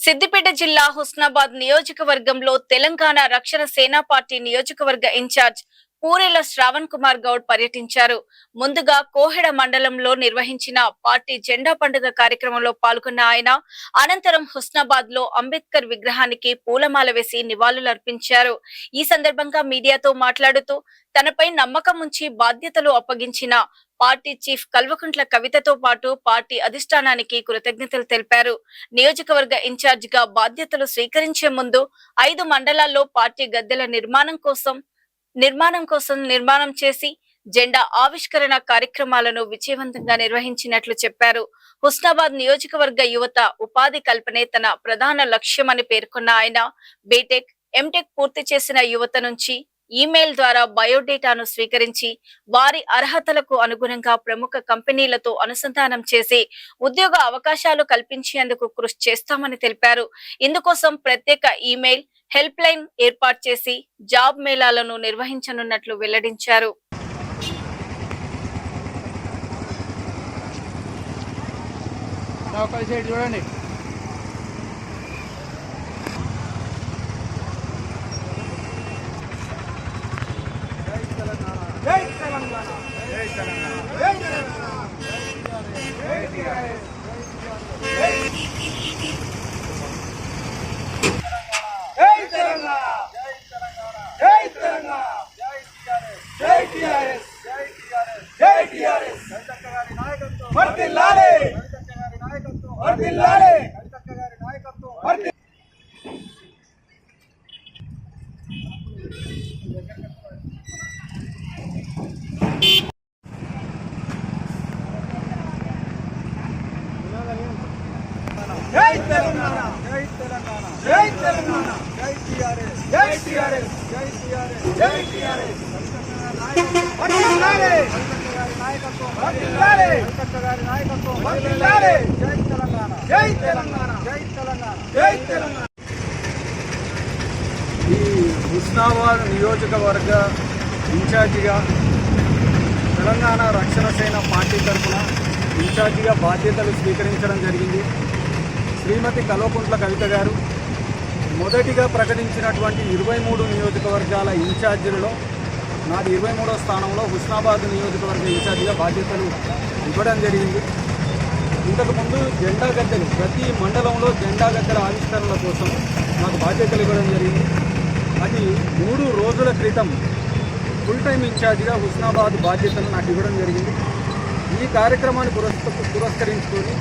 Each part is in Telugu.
సిద్దిపేట జిల్లా హుస్నాబాద్ నియోజకవర్గంలో తెలంగాణ రక్షణ సేనా పార్టీ నియోజకవర్గ ఇన్ఛార్జ్ పూరెల శ్రావణ్ కుమార్ గౌడ్ పర్యటించారు. ముందుగా కోహెడ మండలంలో నిర్వహించిన పార్టీ జెండా పండుగ కార్యక్రమంలో పాల్గొన్న ఆయన అనంతరం హుస్నాబాద్ లో అంబేద్కర్ విగ్రహానికి పూలమాల వేసి నివాళులర్పించారు. ఈ సందర్భంగా మీడియాతో మాట్లాడుతూ తనపై నమ్మకం ఉంచి బాధ్యతలు అప్పగించిన పార్టీ చీఫ్ కల్వకుంట్ల కవితతో పాటు పార్టీ అధిష్టానానికి కృతజ్ఞతలు తెలిపారు. నియోజకవర్గ ఇన్ఛార్జ్ గా బాధ్యతలు స్వీకరించే ముందు 5 మండలాల్లో పార్టీ గద్దెల నిర్మాణం చేసి జెండా ఆవిష్కరణ కార్యక్రమాలను విజయవంతంగా నిర్వహించినట్లు చెప్పారు. హుస్నాబాద్ నియోజకవర్గ యువత ఉపాధి కల్పనే తన ప్రధాన లక్ష్యమని పేర్కొన్న ఆయన బీటెక్, ఎంటెక్ పూర్తి చేసిన యువత నుంచి ఈమెయిల్ ద్వారా బయోడేటాను స్వీకరించి వారి అర్హతలకు అనుగుణంగా ప్రముఖ కంపెనీలతో అనుసంధానం చేసి ఉద్యోగ అవకాశాలు కల్పించేందుకు కృషి చేస్తామని తెలిపారు. ఇందుకోసం ప్రత్యేక ఈమెయిల్ హెల్ప్ లైన్ ఏర్పాటు చేసి జాబ్ మేళాలను నిర్వహించనున్నట్లు వెల్లడించారు. చూడండి జై తెలంగాణ జై తెలంగాణ జై తెలంగాణ జై టిఆర్ఎస్ జై తెలంగాణ జై తెలంగాణ జై టిఆర్ఎస్ జై టిఆర్ఎస్ జై టిఆర్ఎస్ కవితక్క గారి నాయకత్వం వర్ధిల్లాలి కవితక్క గారి నాయకత్వం వర్ధిల్లాలి కవితక్క గారి నాయకత్వం వర్ధిల్లాలి. జై తెలంగాణ జై తెలంగాణ జై తెలంగాణ జై టిఆర్ఎస్ జై టిఆర్ఎస్ జై టిఆర్ఎస్ జై టిఆర్ఎస్ వర్ధిల్లాలి కవితక్క గారి నాయకత్వం వర్ధిల్లాలి కవితక్క గారి నాయకత్వం వర్ధిల్లాలి జై తెలంగాణ జై తెలంగాణ జై తెలంగాణ జై తెలంగాణ. ఈ హుస్నాబాద్ నియోజకవర్గ ఇన్ఛార్జిగా తెలంగాణ రక్షణ సేన పార్టీ తరఫున ఇన్ఛార్జిగా బాధ్యతలు స్వీకరించడం జరిగింది. శ్రీమతి కల్వకుంట్ల కవిత గారు మొదటిగా ప్రకటించినటువంటి 23 నియోజకవర్గాల ఇన్ఛార్జీలలో నాది 23వ స్థానంలో హుస్నాబాద్ నియోజకవర్గ ఇన్ఛార్జిగా బాధ్యతలు ఇవ్వడం జరిగింది. ఇంతకుముందు జెండా గద్దెలు ప్రతి మండలంలో జెండా గద్దెల ఆవిష్కరణల కోసం నాకు బాధ్యతలు ఇవ్వడం జరిగింది. అది 3 రోజుల క్రితం ఫుల్ టైం ఇన్ఛార్జిగా హుస్నాబాద్ బాధ్యతలు నాకు ఇవ్వడం జరిగింది. ఈ కార్యక్రమాన్ని పురస్కరించుకొని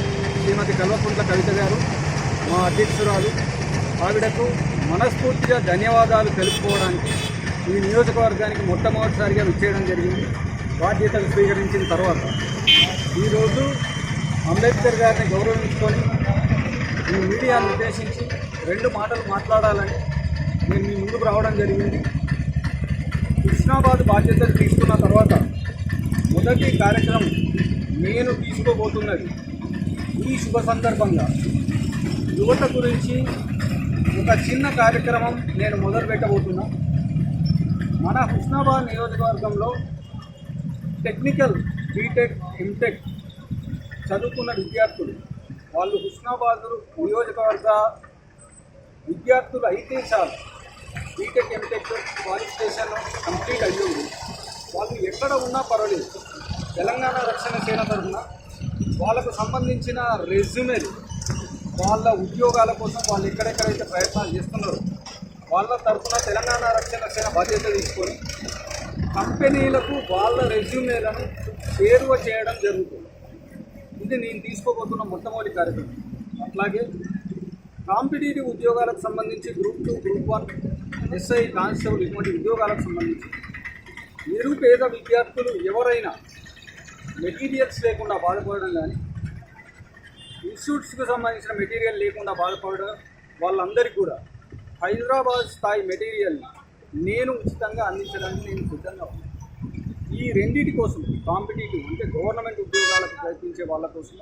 శ్రీమతి కల్వకుంట్ల కవిత గారు మా అధ్యక్షురాలు ఆవిడకు మనస్ఫూర్తిగా ధన్యవాదాలు తెలుపుకోవడానికి ఈ నియోజకవర్గానికి మొట్టమొదటిసారిగా విచ్చేయడం జరిగింది. బాధ్యతలు స్వీకరించిన తర్వాత ఈరోజు అంబేద్కర్ గారిని గౌరవించుకొని ఈ మీడియాను ఉద్దేశించి 2 మాటలు మాట్లాడాలని నేను మీ ముందుకు రావడం జరిగింది. హుస్నాబాద్ బాధ్యతలు తీసుకున్న తర్వాత మొదటి కార్యక్రమం నేను తీసుకోబోతున్నది ఈ శుభ సందర్భంగా యువత గురించి ఒక చిన్న కార్యక్రమం నేను మొదలు పెట్టబోతున్నా. మన హుస్నాబాద్ నియోజకవర్గంలో టెక్నికల్, బీటెక్, ఎంటెక్ చదువుకున్న విద్యార్థులు వాళ్ళు హుస్నాబాద్ నియోజకవర్గ విద్యార్థులు అయితే చాలు బీటెక్, ఎంటెక్ క్వాలిఫికేషన్ కంప్లీట్ అయ్యింది. వాళ్ళు ఎక్కడ ఉన్నా పర్వాలేదు. తెలంగాణ రక్షణ సేన తరఫున వాళ్ళకు సంబంధించిన రెజ్యూమేలు వాళ్ళ ఉద్యోగాల కోసం వాళ్ళు ఎక్కడెక్కడైతే ప్రయత్నాలు చేస్తున్నారో వాళ్ళ తరఫున తెలంగాణ రక్షణ సేన బాధ్యత తీసుకొని కంపెనీలకు వాళ్ళ రెజ్యూమేలను చేరువ చేయడం జరుగుతుంది. ఇది నేను తీసుకోబోతున్న మొట్టమొదటి కార్యక్రమం. అట్లాగే కాంపిటేటివ్ ఉద్యోగాలకు సంబంధించి గ్రూప్ 2, గ్రూప్ 1, ఎస్ఐ, కానిస్టేబుల్ ఇటువంటి ఉద్యోగాలకు సంబంధించి నిరుపేద విద్యార్థులు ఎవరైనా మెటీరియల్స్ లేకుండా బాధపడడం కానీ ఇన్స్టిట్యూట్స్కి సంబంధించిన మెటీరియల్ లేకుండా బాధపడడం వాళ్ళందరికీ కూడా హైదరాబాద్ స్థాయి మెటీరియల్ని నేను ఉచితంగా అందించడానికి నేను సిద్ధంగా ఉన్నాను. ఈ రెండింటి కోసం కాంపిటేటివ్ అంటే గవర్నమెంట్ ఉద్యోగాలకు ప్రయత్నించే వాళ్ళ కోసం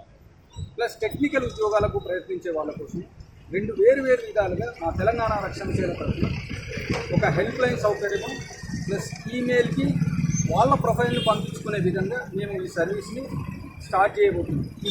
ప్లస్ టెక్నికల్ ఉద్యోగాలకు ప్రయత్నించే వాళ్ళ కోసం 2 వేరు విధాలుగా నా తెలంగాణ రక్షణ సేన తరఫున ఒక హెల్ప్ లైన్ సౌకర్యము ప్లస్ ఈమెయిల్కి వాళ్ళ ప్రొఫైల్ని పంపించుకునే విధంగా మేము ఈ సర్వీస్ని స్టార్ట్ చేయబోతున్నాం.